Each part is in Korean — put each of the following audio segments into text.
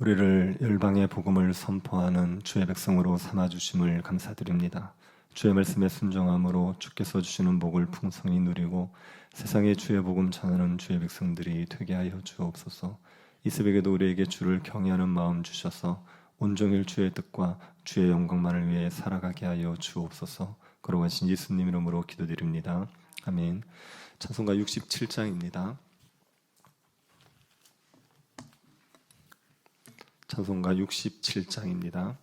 우리를 열방의 복음을 선포하는 주의 백성으로 삼아주심을 감사드립니다. 주의 말씀에 순종함으로 주께서 주시는 복을 풍성히 누리고 세상에 주의 복음 전하는 주의 백성들이 되게 하여 주옵소서. 이 새벽에도 우리에게 주를 경외하는 마음 주셔서 온종일 주의 뜻과 주의 영광만을 위해 살아가게 하여 주옵소서. 거룩하신 예수님 이름으로 기도드립니다. 아멘. 찬송가 67장입니다. 찬송가 67장입니다.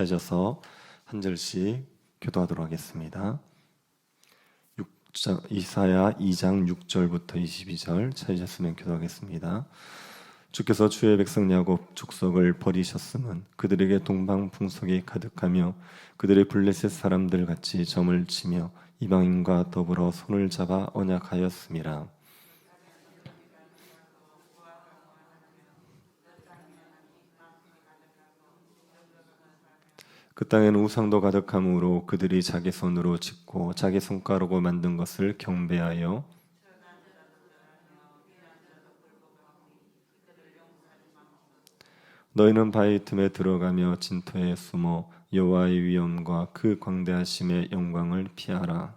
자, 이어서 한 절씩 교도하도록 하겠습니다. 이사야 2장 6절부터 22절 찾으셨으면 교도하겠습니다. 주께서 주의 백성 야곱 족속을 버리셨음은 그들에게 동방풍속이 가득하며 그들의 블레셋 사람들 같이 점을 치며 이방인과 더불어 손을 잡아 언약하였음이라. 그 땅에는 우상도 가득함으로 그들이 자기 손으로 짓고 자기 손가락으로 만든 것을 경배하여 너희는 바위 틈에 들어가며 진토에 숨어 여호와의 위엄과 그 광대하심의 영광을 피하라.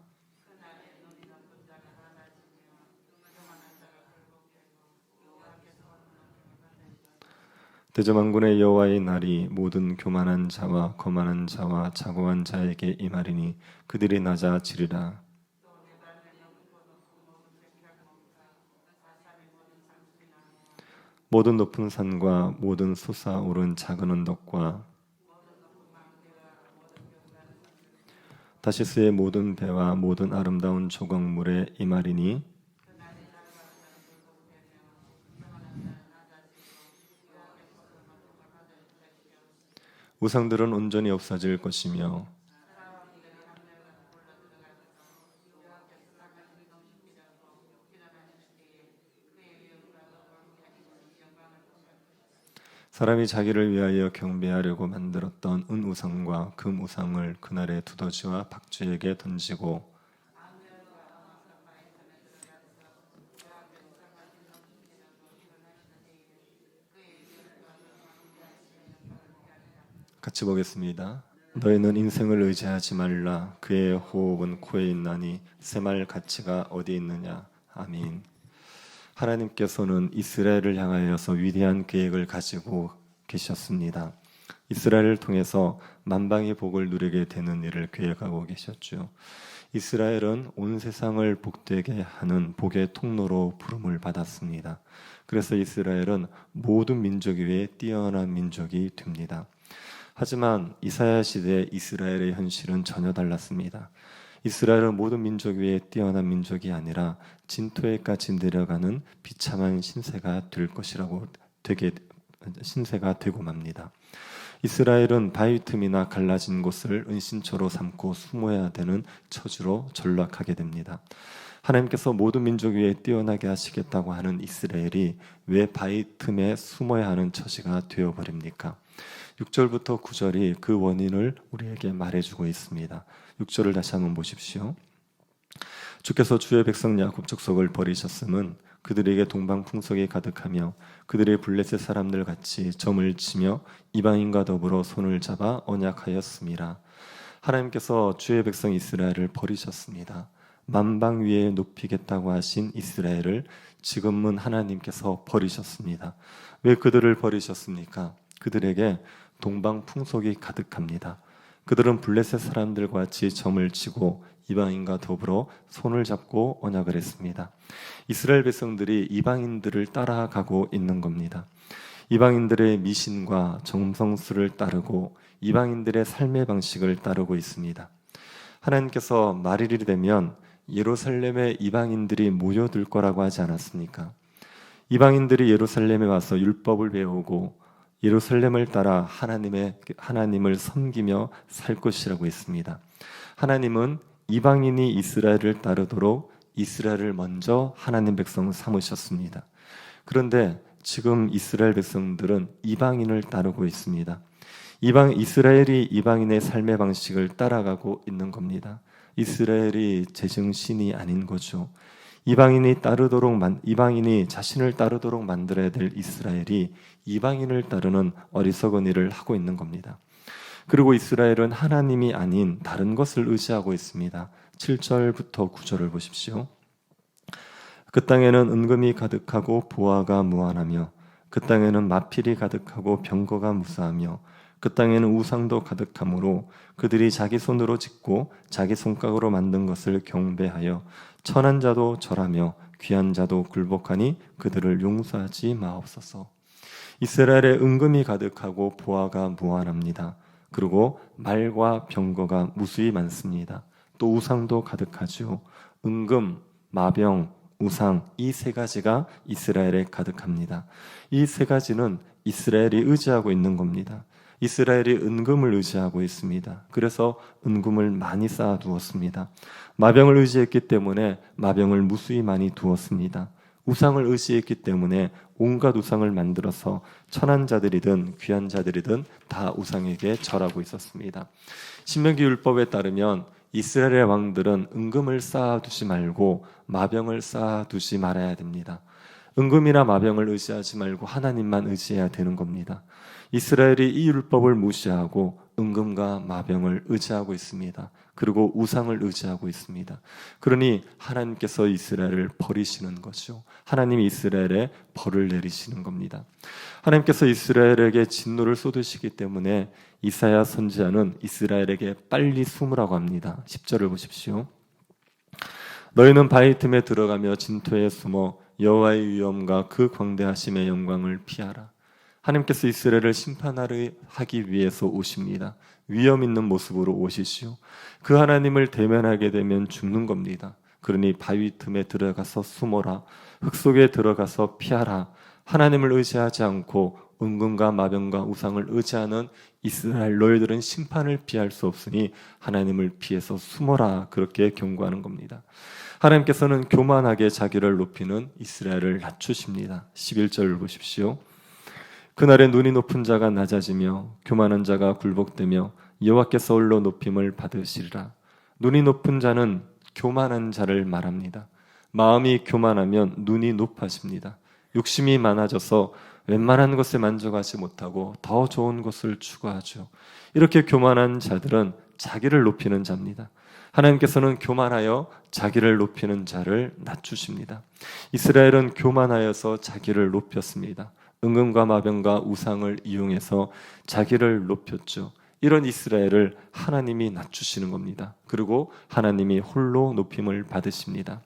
대저만군의 여호와의 날이 모든 교만한 자와 거만한 자와 자고한 자에게 임하리니 그들이 낮아지리라. 모든 높은 산과 모든 솟아오른 작은 언덕과 다시스의 모든 배와 모든 아름다운 조각물에 임하리니 우상들은 온전히 없어질 것이며 사람이 자기를 위하여 경배하려고 만들었던 은우상과 금우상을 그날의 두더지와 박쥐에게 던지고 같이 보겠습니다. 너희는 인생을 의지하지 말라. 그의 호흡은 코에 있나니 새말 가치가 어디 있느냐. 아멘. 하나님께서는 이스라엘을 향하여서 위대한 계획을 가지고 계셨습니다. 이스라엘을 통해서 만방의 복을 누리게 되는 일을 계획하고 계셨죠. 이스라엘은 온 세상을 복되게 하는 복의 통로로 부름을 받았습니다. 그래서 이스라엘은 모든 민족 위에 뛰어난 민족이 됩니다. 하지만 이사야 시대의 이스라엘의 현실은 전혀 달랐습니다. 이스라엘은 모든 민족 위에 뛰어난 민족이 아니라 진토에까지 내려가는 비참한 신세가 될 것이라고 신세가 되고 맙니다. 이스라엘은 바위 틈이나 갈라진 곳을 은신처로 삼고 숨어야 되는 처지로 전락하게 됩니다. 하나님께서 모든 민족 위에 뛰어나게 하시겠다고 하는 이스라엘이 왜 바위 틈에 숨어야 하는 처지가 되어버립니까? 6절부터 9절이 그 원인을 우리에게 말해주고 있습니다. 6절을 다시 한번 보십시오. 주께서 주의 백성 야곱 족속을 버리셨음은 그들에게 동방풍속이 가득하며 그들의 블레셋 사람들 같이 점을 치며 이방인과 더불어 손을 잡아 언약하였음이라. 하나님께서 주의 백성 이스라엘을 버리셨습니다. 만방 위에 높이겠다고 하신 이스라엘을 지금은 하나님께서 버리셨습니다. 왜 그들을 버리셨습니까? 그들에게 동방풍속이 가득합니다. 그들은 블레셋 사람들과 같이 점을 치고 이방인과 더불어 손을 잡고 언약을 했습니다. 이스라엘 백성들이 이방인들을 따라가고 있는 겁니다. 이방인들의 미신과 정성수를 따르고 이방인들의 삶의 방식을 따르고 있습니다. 하나님께서 말일이 되면 예루살렘에 이방인들이 모여들 거라고 하지 않았습니까? 이방인들이 예루살렘에 와서 율법을 배우고 예루살렘을 따라 하나님을 섬기며 살 것이라고 했습니다. 하나님은 이방인이 이스라엘을 따르도록 이스라엘을 먼저 하나님 백성 삼으셨습니다. 그런데 지금 이스라엘 백성들은 이방인을 따르고 있습니다. 이스라엘이 이방인의 삶의 방식을 따라가고 있는 겁니다. 이스라엘이 제정신이 아닌 거죠. 이방인이 자신을 따르도록 만들어야 될 이스라엘이 이방인을 따르는 어리석은 일을 하고 있는 겁니다. 그리고 이스라엘은 하나님이 아닌 다른 것을 의지하고 있습니다. 7절부터 9절을 보십시오. 그 땅에는 은금이 가득하고 보화가 무한하며 그 땅에는 마필이 가득하고 병거가 무사하며 그 땅에는 우상도 가득하므로 그들이 자기 손으로 짓고 자기 손가락으로 만든 것을 경배하여 천한 자도 절하며 귀한 자도 굴복하니 그들을 용서하지 마옵소서. 이스라엘에 은금이 가득하고 보화가 무한합니다. 그리고 말과 병거가 무수히 많습니다. 또 우상도 가득하죠. 은금, 마병, 우상 이 세 가지가 이스라엘에 가득합니다. 이 세 가지는 이스라엘이 의지하고 있는 겁니다. 이스라엘이 은금을 의지하고 있습니다. 그래서 은금을 많이 쌓아두었습니다. 마병을 의지했기 때문에 마병을 무수히 많이 두었습니다. 우상을 의지했기 때문에 온갖 우상을 만들어서 천한 자들이든 귀한 자들이든 다 우상에게 절하고 있었습니다. 신명기 율법에 따르면 이스라엘의 왕들은 은금을 쌓아두지 말고 마병을 쌓아두지 말아야 됩니다. 은금이나 마병을 의지하지 말고 하나님만 의지해야 되는 겁니다. 이스라엘이 이 율법을 무시하고 은금과 마병을 의지하고 있습니다. 그리고 우상을 의지하고 있습니다. 그러니 하나님께서 이스라엘을 버리시는 거죠. 하나님이 이스라엘에 벌을 내리시는 겁니다. 하나님께서 이스라엘에게 진노를 쏟으시기 때문에 이사야 선지자는 이스라엘에게 빨리 숨으라고 합니다. 10절을 보십시오. 너희는 바위 틈에 들어가며 진토에 숨어 여호와의 위엄과 그 광대하심의 영광을 피하라. 하나님께서 이스라엘을 심판하기 위해서 오십니다. 위엄 있는 모습으로 오시시오. 그 하나님을 대면하게 되면 죽는 겁니다. 그러니 바위 틈에 들어가서 숨어라. 흙 속에 들어가서 피하라. 하나님을 의지하지 않고 은금과 마병과 우상을 의지하는 이스라엘 너희들은 심판을 피할 수 없으니 하나님을 피해서 숨어라. 그렇게 경고하는 겁니다. 하나님께서는 교만하게 자기를 높이는 이스라엘을 낮추십니다. 11절을 보십시오. 그날에 눈이 높은 자가 낮아지며 교만한 자가 굴복되며 여호와께서 홀로 높임을 받으시리라. 눈이 높은 자는 교만한 자를 말합니다. 마음이 교만하면 눈이 높아집니다. 욕심이 많아져서 웬만한 것에 만족하지 못하고 더 좋은 것을 추구하죠. 이렇게 교만한 자들은 자기를 높이는 자입니다. 하나님께서는 교만하여 자기를 높이는 자를 낮추십니다. 이스라엘은 교만하여서 자기를 높였습니다. 은금과 마병과 우상을 이용해서 자기를 높였죠. 이런 이스라엘을 하나님이 낮추시는 겁니다. 그리고 하나님이 홀로 높임을 받으십니다.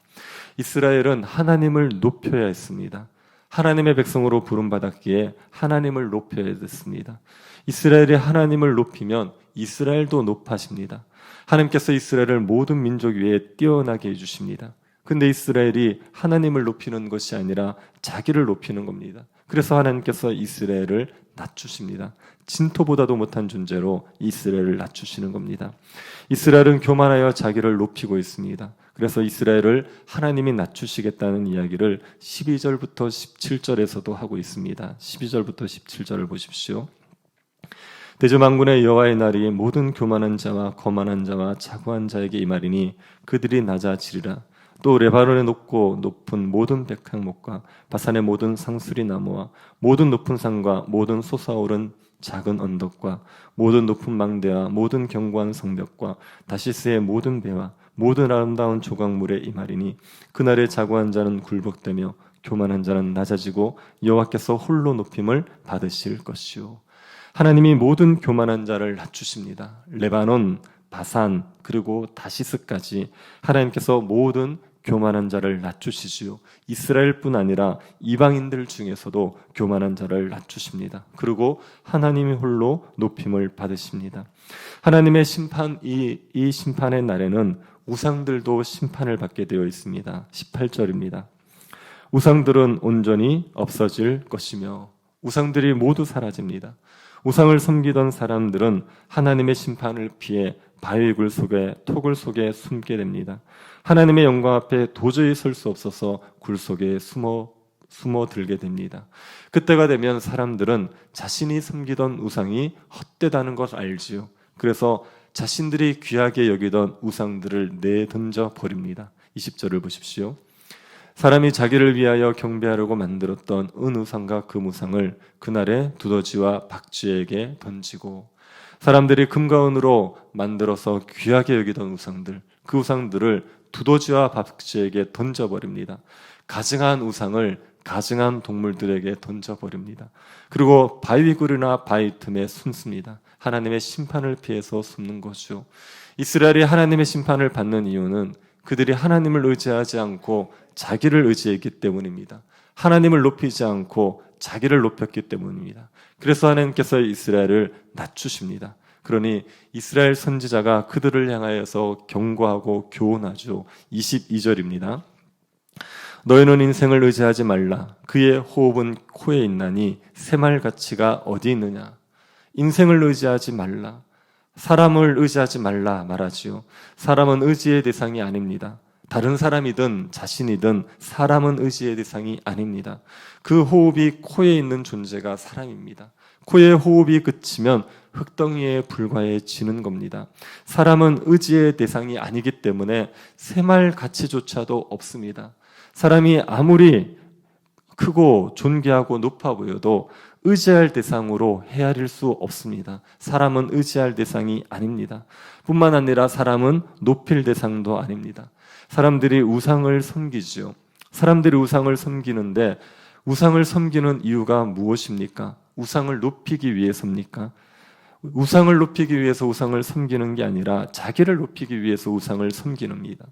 이스라엘은 하나님을 높여야 했습니다. 하나님의 백성으로 부름받았기에 하나님을 높여야 했습니다. 이스라엘이 하나님을 높이면 이스라엘도 높아집니다. 하나님께서 이스라엘을 모든 민족 위에 뛰어나게 해주십니다. 근데 이스라엘이 하나님을 높이는 것이 아니라 자기를 높이는 겁니다. 그래서 하나님께서 이스라엘을 낮추십니다. 진토보다도 못한 존재로 이스라엘을 낮추시는 겁니다. 이스라엘은 교만하여 자기를 높이고 있습니다. 그래서 이스라엘을 하나님이 낮추시겠다는 이야기를 12절부터 17절에서도 하고 있습니다. 12절부터 17절을 보십시오. 대저만군의 여호와의 날이 모든 교만한 자와 거만한 자와 자고한 자에게 임하리니 그들이 낮아지리라. 또 레바논의 높고 높은 모든 백향목과 바산의 모든 상수리 나무와 모든 높은 산과 모든 솟아오른 작은 언덕과 모든 높은 망대와 모든 견고한 성벽과 다시스의 모든 배와 모든 아름다운 조각물에 임하리니 그날에 자고한 자는 굴복되며 교만한 자는 낮아지고 여호와께서 홀로 높임을 받으실 것이요. 하나님이 모든 교만한 자를 낮추십니다. 레바논, 바산 그리고 다시스까지 하나님께서 모든 교만한 자를 낮추시지요. 이스라엘뿐 아니라 이방인들 중에서도 교만한 자를 낮추십니다. 그리고 하나님이 홀로 높임을 받으십니다. 하나님의 심판, 이 심판의 날에는 우상들도 심판을 받게 되어 있습니다. 18절입니다. 우상들은 온전히 없어질 것이며 우상들이 모두 사라집니다. 우상을 섬기던 사람들은 하나님의 심판을 피해 바위굴 속에 토굴 속에 숨게 됩니다. 하나님의 영광 앞에 도저히 설 수 없어서 굴 속에 숨어 들게 됩니다. 그때가 되면 사람들은 자신이 섬기던 우상이 헛되다는 걸 알지요. 그래서 자신들이 귀하게 여기던 우상들을 내던져 버립니다. 20절을 보십시오. 사람이 자기를 위하여 경배하려고 만들었던 은우상과 금우상을 그날에 두더지와 박쥐에게 던지고 사람들이 금과 은으로 만들어서 귀하게 여기던 우상들, 그 우상들을 두더지와 박쥐에게 던져버립니다. 가증한 우상을 가증한 동물들에게 던져버립니다. 그리고 바위굴이나 바위 틈에 숨습니다. 하나님의 심판을 피해서 숨는 거죠. 이스라엘이 하나님의 심판을 받는 이유는 그들이 하나님을 의지하지 않고 자기를 의지했기 때문입니다. 하나님을 높이지 않고 자기를 높였기 때문입니다. 그래서 하나님께서 이스라엘을 낮추십니다. 그러니 이스라엘 선지자가 그들을 향하여서 경고하고 교훈하죠. 22절입니다. 너희는 인생을 의지하지 말라. 그의 호흡은 코에 있나니 새말 가치가 어디 있느냐. 인생을 의지하지 말라. 사람을 의지하지 말라 말하지요. 사람은 의지의 대상이 아닙니다. 다른 사람이든 자신이든 사람은 의지의 대상이 아닙니다. 그 호흡이 코에 있는 존재가 사람입니다. 코에 호흡이 그치면 흙덩이에 불과해지는 겁니다. 사람은 의지의 대상이 아니기 때문에 새말 가치조차도 없습니다. 사람이 아무리 크고 존귀하고 높아 보여도 의지할 대상으로 헤아릴 수 없습니다. 사람은 의지할 대상이 아닙니다. 뿐만 아니라 사람은 높일 대상도 아닙니다. 사람들이 우상을 섬기지요. 사람들이 우상을 섬기는데 우상을 섬기는 이유가 무엇입니까? 우상을 높이기 위해서입니까? 우상을 높이기 위해서 우상을 섬기는 게 아니라 자기를 높이기 위해서 우상을 섬기는 겁니다.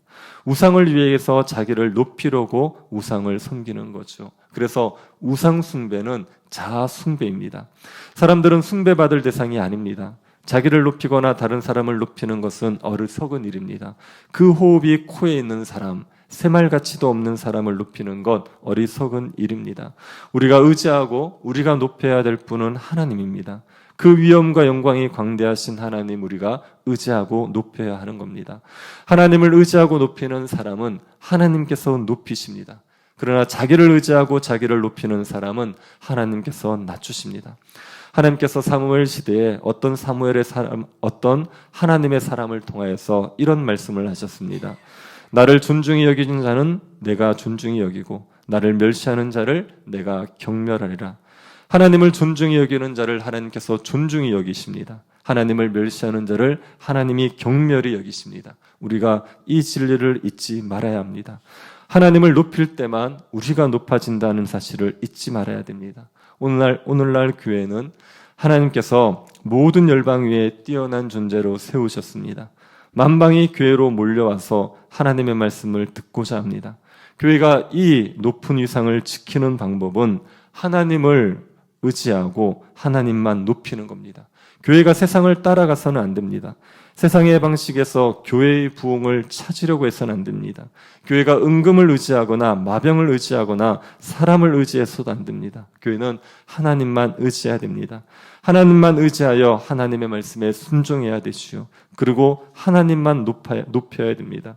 우상을 위해서 자기를 높이려고 우상을 섬기는 거죠. 그래서 우상 숭배는 자아 숭배입니다. 사람들은 숭배받을 대상이 아닙니다. 자기를 높이거나 다른 사람을 높이는 것은 어리석은 일입니다. 그 호흡이 코에 있는 사람, 새말 가치도 없는 사람을 높이는 것 어리석은 일입니다. 우리가 의지하고 우리가 높여야 될 분은 하나님입니다. 그 위엄과 영광이 광대하신 하나님 우리가 의지하고 높여야 하는 겁니다. 하나님을 의지하고 높이는 사람은 하나님께서 높이십니다. 그러나 자기를 의지하고 자기를 높이는 사람은 하나님께서 낮추십니다. 하나님께서 사무엘 시대에 어떤 하나님의 사람을 통하여서 이런 말씀을 하셨습니다. 나를 존중히 여기는 자는 내가 존중히 여기고 나를 멸시하는 자를 내가 경멸하리라. 하나님을 존중히 여기는 자를 하나님께서 존중히 여기십니다. 하나님을 멸시하는 자를 하나님이 경멸히 여기십니다. 우리가 이 진리를 잊지 말아야 합니다. 하나님을 높일 때만 우리가 높아진다는 사실을 잊지 말아야 됩니다. 오늘날 교회는 하나님께서 모든 열방 위에 뛰어난 존재로 세우셨습니다. 만방이 교회로 몰려와서 하나님의 말씀을 듣고자 합니다. 교회가 이 높은 위상을 지키는 방법은 하나님을 의지하고 하나님만 높이는 겁니다. 교회가 세상을 따라가서는 안 됩니다. 세상의 방식에서 교회의 부흥을 찾으려고 해서는 안 됩니다. 교회가 은금을 의지하거나 마병을 의지하거나 사람을 의지해서도 안 됩니다. 교회는 하나님만 의지해야 됩니다. 하나님만 의지하여 하나님의 말씀에 순종해야 되시오. 그리고 하나님만 높여야 됩니다.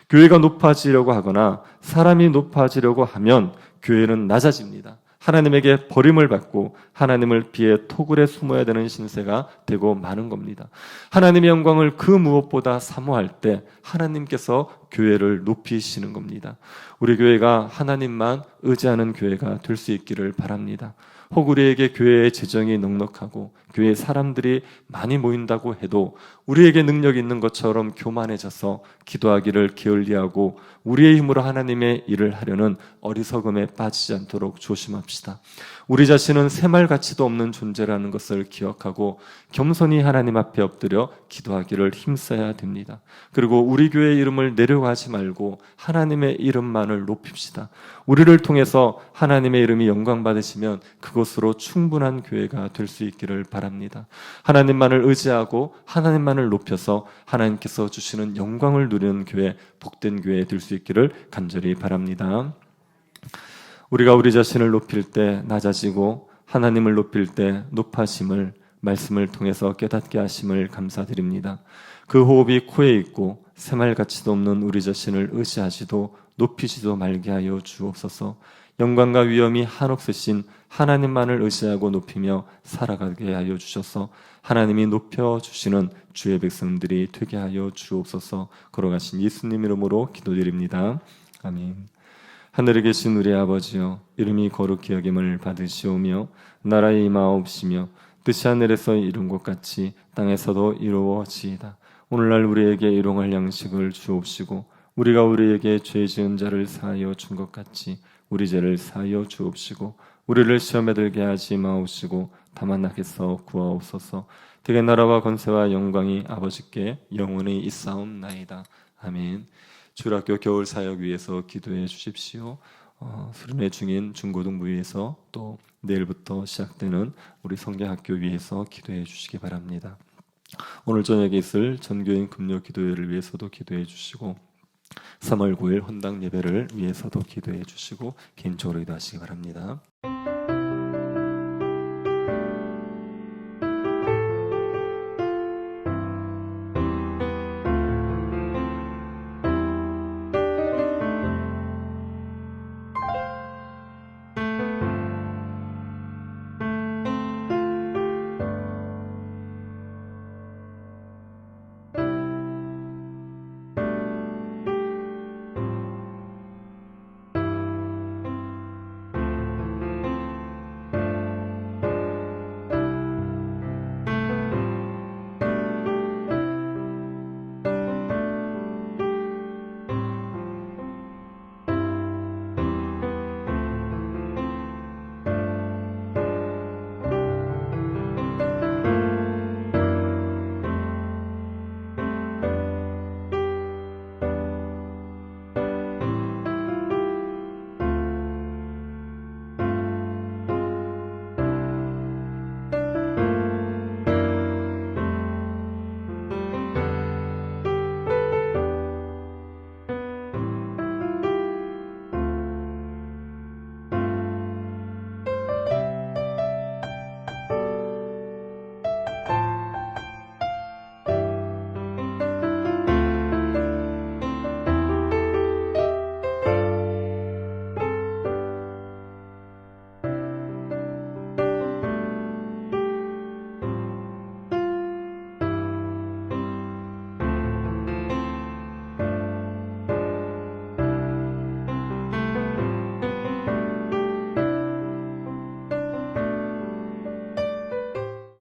교회가 높아지려고 하거나 사람이 높아지려고 하면 교회는 낮아집니다. 하나님에게 버림을 받고 하나님을 비해 토굴에 숨어야 되는 신세가 되고 마는 겁니다. 하나님의 영광을 그 무엇보다 사모할 때 하나님께서 교회를 높이시는 겁니다. 우리 교회가 하나님만 의지하는 교회가 될 수 있기를 바랍니다. 혹 우리에게 교회의 재정이 넉넉하고 교회에 사람들이 많이 모인다고 해도 우리에게 능력이 있는 것처럼 교만해져서 기도하기를 게을리하고 우리의 힘으로 하나님의 일을 하려는 어리석음에 빠지지 않도록 조심합시다. 우리 자신은 새말 가치도 없는 존재라는 것을 기억하고 겸손히 하나님 앞에 엎드려 기도하기를 힘써야 됩니다. 그리고 우리 교회의 이름을 내려가지 말고 하나님의 이름만을 높입시다. 우리를 통해서 하나님의 이름이 영광 받으시면 그것으로 충분한 교회가 될 수 있기를 바랍니다. 하나님만을 의지하고 하나님만을 높여서 하나님께서 주시는 영광을 누리는 교회, 복된 교회 될 수 있기를 간절히 바랍니다. 우리가 우리 자신을 높일 때 낮아지고 하나님을 높일 때 높아심을 말씀을 통해서 깨닫게 하심을 감사드립니다. 그 호흡이 코에 있고 새말 가치도 없는 우리 자신을 의지하지도 높이지도 말게 하여 주옵소서. 영광과 위엄이 한없으신 하나님만을 의지하고 높이며 살아가게 하여 주셔서 하나님이 높여주시는 주의 백성들이 되게 하여 주옵소서. 걸어가신 예수님 이름으로 기도드립니다. 아멘. 하늘에 계신 우리 아버지여, 이름이 거룩히 여김을 받으시오며 나라의 임하옵시며 뜻이 하늘에서 이룬 것 같이 땅에서도 이루어지이다. 오늘날 우리에게 일용할 양식을 주옵시고 우리가 우리에게 죄 지은 자를 사하여 준 것 같이 우리 죄를 사하여 주옵시고 우리를 시험에 들게 하지 마옵시고 다만 악에서 구하옵소서. 대개 나라와 권세와 영광이 아버지께 영원히 있사옵나이다. 아멘. 주일학교 겨울 사역 위해서 기도해 주십시오. 수련회 중인 중고등부 위해서 또 내일부터 시작되는 우리 성경학교 위해서 기도해 주시기 바랍니다. 오늘 저녁에 있을 전교인 금요 기도회를 위해서도 기도해 주시고 3월 9일 헌당 예배를 위해서도 기도해 주시고 개인적으로 기도하시기 바랍니다.